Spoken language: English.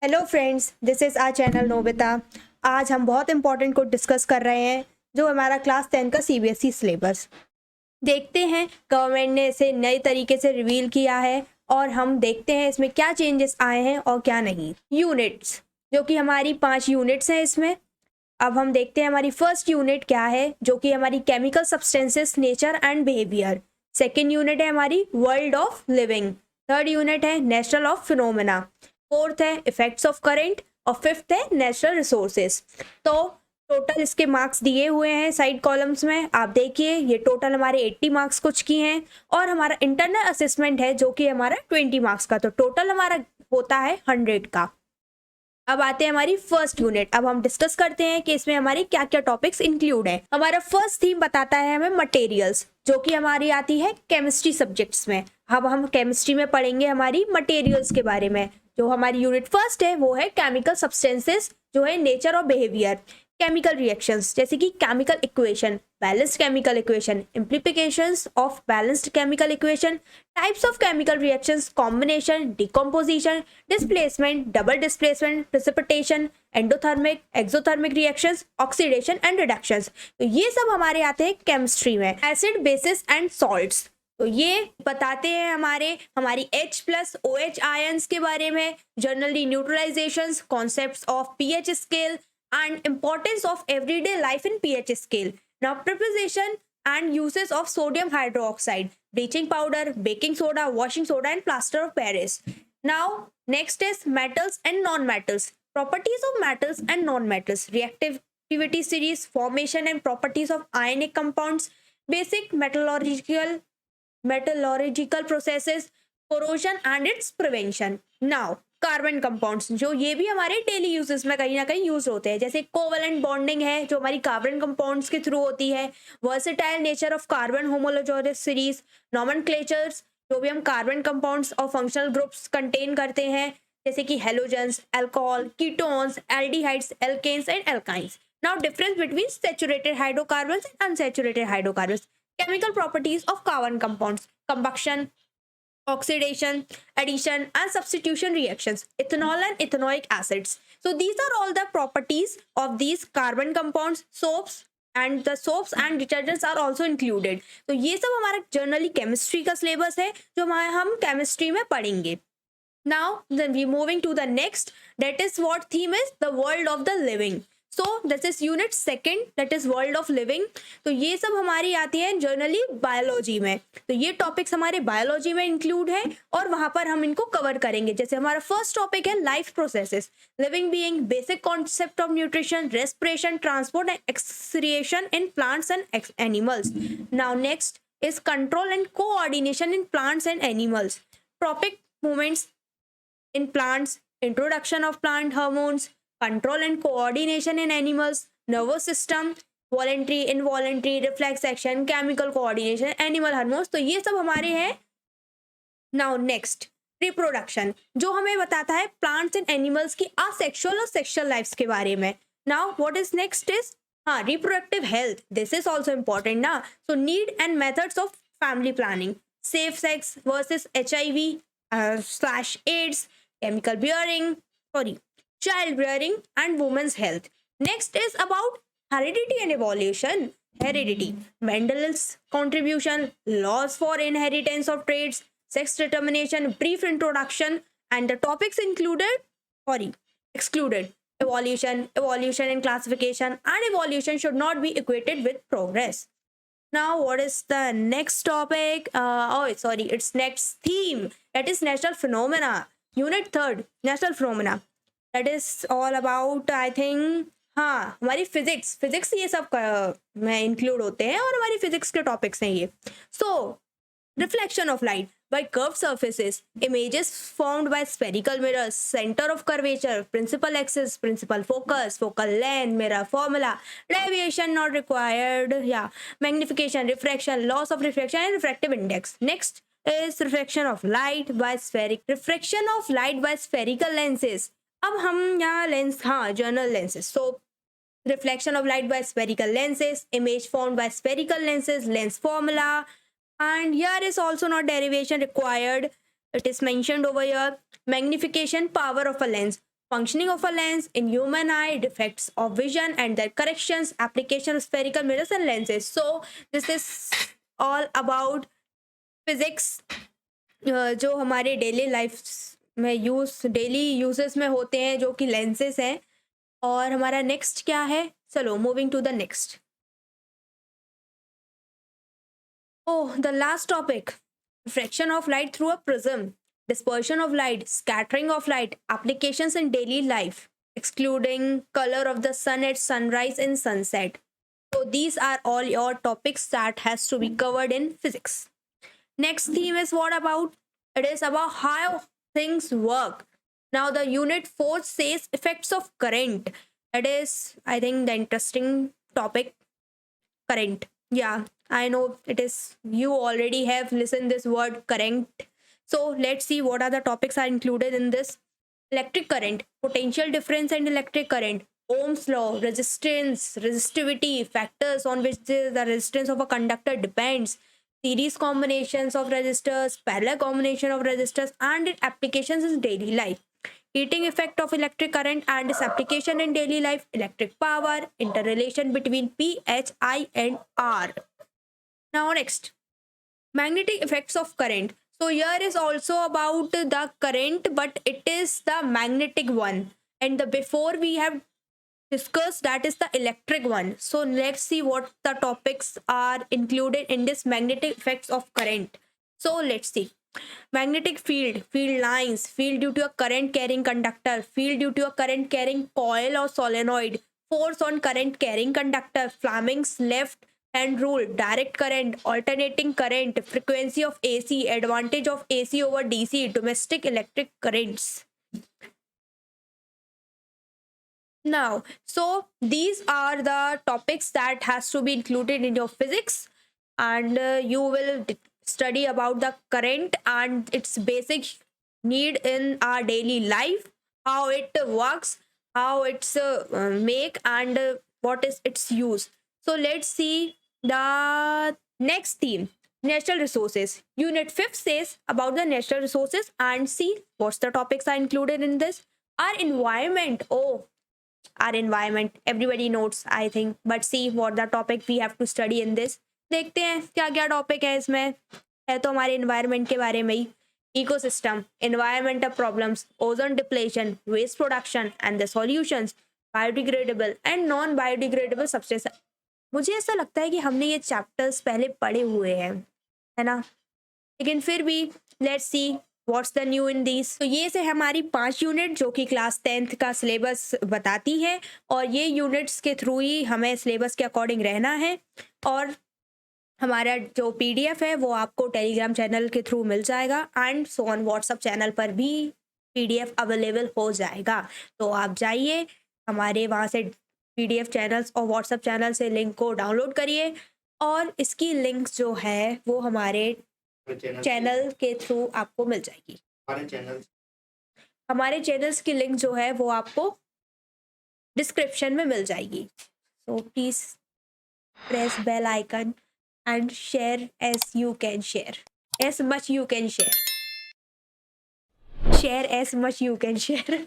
Hello friends, this is our channel Nobita. आज हम बहुत इंपॉर्टेंट को डिस्कस कर रहे हैं, जो हमारा क्लास 10 का सीबीएसई सिलेबस। देखते हैं गवर्नमेंट ने इसे नए तरीके से रिवील किया है और हम देखते हैं इसमें क्या चेंजेस आए हैं और क्या नहीं। यूनिट्स, जो कि हमारी 5 यूनिट्स हैं इसमें। अब हम देखते हैं हमारी फर्स्ट यूनिट क्या है, जो कि हमारी chemical substances, nature and behaviour. Second unit है हमारी world of living. Third unit है नेचुरल ऑफ फिनोमेना। फोर्थ है इफेक्ट्स ऑफ करेंट और फिफ्थ है नेचुरल रिसोर्सेज। तो टोटल इसके मार्क्स दिए हुए हैं साइड कॉलम्स में, आप देखिए। ये टोटल हमारे 80 मार्क्स कुछ की हैं और हमारा इंटरनल असेसमेंट है जो कि हमारा 20 मार्क्स का। तो टोटल हमारा होता है 100 का। अब आते हैं हमारी फर्स्ट यूनिट। अब हम डिस्कस करते हैं कि इसमें हमारी क्या क्या टॉपिक्स इंक्लूड है। हमारा फर्स्ट थीम बताता है हमें मटेरियल्स, जो कि हमारी आती है केमिस्ट्री सब्जेक्ट्स में। अब हम केमिस्ट्री में पढ़ेंगे हमारी मटेरियल्स के बारे में। जो हमारी यूनिट फर्स्ट है वो है केमिकल सब्सटेंसेस, जो है नेचर और बिहेवियर। केमिकल रिएक्शंस, जैसे कि chemical equation, balanced chemical equation, implications of balanced chemical equation, types of chemical reactions, combination, decomposition, displacement, double displacement, precipitation, endothermic, exothermic reactions, oxidation and reductions. तो ये सब हमारे आते हैं केमिस्ट्री में। एसिड, बेसिस एंड सॉल्ट्स, तो ये बताते हैं हमारी H प्लस OH आयंस के बारे में। Generally neutralizations, concepts of pH scale and importance of everyday life in pH scale. Now preparation and uses of sodium hydroxide, bleaching powder, baking soda, washing soda and plaster of Paris. Now next is metals and non-metals. Properties of metals and non-metals, reactivity series, formation and properties of ionic compounds, basic metallurgical processes, corrosion and its prevention. Now carbon compounds, जो ये भी हमारे daily uses में कहीं ना कहीं use होते हैं, जैसे कोवलेंट बॉन्डिंग है जो हमारी कार्बन कंपाउंड्स के थ्रू होती है। Versatile nature of carbon homologous series, nomenclatures, जो भी हम कार्बन कंपाउंड्स और फंक्शनल ग्रुप्स कंटेन करते हैं, जैसे कि halogens, alcohol, ketones, aldehydes, alkenes and alkynes. Now difference between saturated hydrocarbons and unsaturated hydrocarbons. Chemical properties of carbon compounds, combustion, oxidation, addition and substitution reactions, ethanol and ethanoic acids. So these are all the properties of these carbon compounds. Soaps and the soaps and detergents are also included. तो ये सब हमारा generally chemistry का syllabus है जो हम chemistry में पढ़ेंगे। Now then we moving to the next, that is what theme is the world of the living. So this is unit second, that is world of living. तो ये सब हमारी आती है जनरली बायोलॉजी में। तो ये टॉपिक्स हमारे बायोलॉजी में इंक्लूड है और वहां पर हम इनको कवर करेंगे। जैसे हमारा फर्स्ट टॉपिक है life processes, living being, basic concept of nutrition, respiration, transport and excretion in plants and animals. Now next is control and coordination in plants and animals, tropic movements in plants, introduction of plant hormones, control and coordination in animals, nervous system, voluntary, involuntary, reflex action, chemical coordination, animal hormones। तो ये सब हमारे हैं। Now next reproduction, जो हमें बताता है plants and animals की असेक्सुअल और सेक्सुअल लाइफ्स के बारे में। Now what is next is हाँ reproductive health, this is also important ना। So need and methods of family planning, safe sex versus HIV/AIDS, chemical bearing, child bearing and women's health. Next is about heredity and evolution. Heredity, Mendel's contribution, laws for inheritance of traits, sex determination, brief introduction, and the topics excluded. Evolution and classification, and evolution should not be equated with progress. Now what is the next topic? It's next theme, that is natural phenomena. Unit third, natural phenomena, that is all about I think हाँ हमारी physics ये सब में include होते हैं और हमारी physics के टॉपिक्स हैं ये। सो reflection of light by curved surfaces, images formed by spherical mirrors, center of curvature, principal axis, principal focus, focal length, mirror formula, deviation not required, magnification, refraction, loss of refraction and refractive index. Next is reflection of light by spherical lenses. अब हम यहाँ lens journal lenses. So reflection of light by spherical lenses, image formed by spherical lenses, lens formula, and here is also not derivation required. It is mentioned over here. Magnification power of a lens. functioning of a lens in human eye, defects of vision and their corrections, application of spherical mirrors and lenses. So this is all about physics जो हमारे daily life में daily uses में होते हैं, जो कि lenses हैं. और हमारा नेक्स्ट क्या है? चलो moving to the next. Oh, the last topic, refraction of light through a prism, dispersion of light, scattering of light, applications in daily life, excluding color of the sun at sunrise and sunset. So these are all your topics that has to be covered in physics. Next theme is what about? It is about how things work. Now the unit 4 says effects of current. It is, I think, the interesting topic, current. Yeah, I know it is, you already have listened this word current. So let's see what are the topics are included in this. Electric current, potential difference in electric current, Ohm's law, resistance, resistivity, factors on which the resistance of a conductor depends, series combinations of resistors, parallel combination of resistors, and its applications in daily life. Heating effect of electric current and its application in daily life, electric power, interrelation between P, H, I, and R. Now next, magnetic effects of current. So here is also about the current, but it is the magnetic one. And the before we have discussed, that is the electric one. So let's see what the topics are included in this magnetic effects of current. So let's see. Magnetic field, field lines, field due to a current carrying conductor, field due to a current carrying coil or solenoid, force on current carrying conductor, Fleming's left hand rule, direct current, alternating current, frequency of AC, advantage of AC over DC, domestic electric currents. Now, so these are the topics that has to be included in your physics, and you will study about the current and its basic need in our daily life, how it works, how it's make, and what is its use. So let's see the next theme, natural resources. Unit 5 says about the natural resources, and see what's the topics are included in this. Our environment. Oh, our environment, everybody knows, I think, but see what the topic we have to study in this. देखते हैं क्या क्या topic है इसमें. है तो हमारे environment के बारे में ही. Ecosystem, environmental problems, ozone depletion, waste production and the solutions, biodegradable and non biodegradable substances. मुझे ऐसा लगता है कि हमने ये चैप्टर्स पहले पढ़े हुए हैं, है ना, लेकिन फिर भी let's see what's the new in this. तो ये से हमारी 5 यूनिट जो कि क्लास 10th का सिलेबस बताती है, और ये यूनिट्स के थ्रू ही हमें सिलेबस के अकॉर्डिंग रहना है. और हमारा जो पीडीएफ है वो आपको टेलीग्राम चैनल के थ्रू मिल जाएगा, and so on WhatsApp channel पर भी पीडीएफ अवेलेबल हो जाएगा. तो आप जाइए हमारे वहाँ से पीडीएफ चैनल्स और व्हाट्सएप चैनल से लिंक को डाउनलोड करिए, और इसकी लिंक जो है वो हमारे चैनल के थ्रू आपको मिल जाएगी. हमारे चैनल्स की लिंक जो है वो आपको डिस्क्रिप्शन में मिल जाएगी. So please press bell icon and share as you can share, as much you can share as much you can share.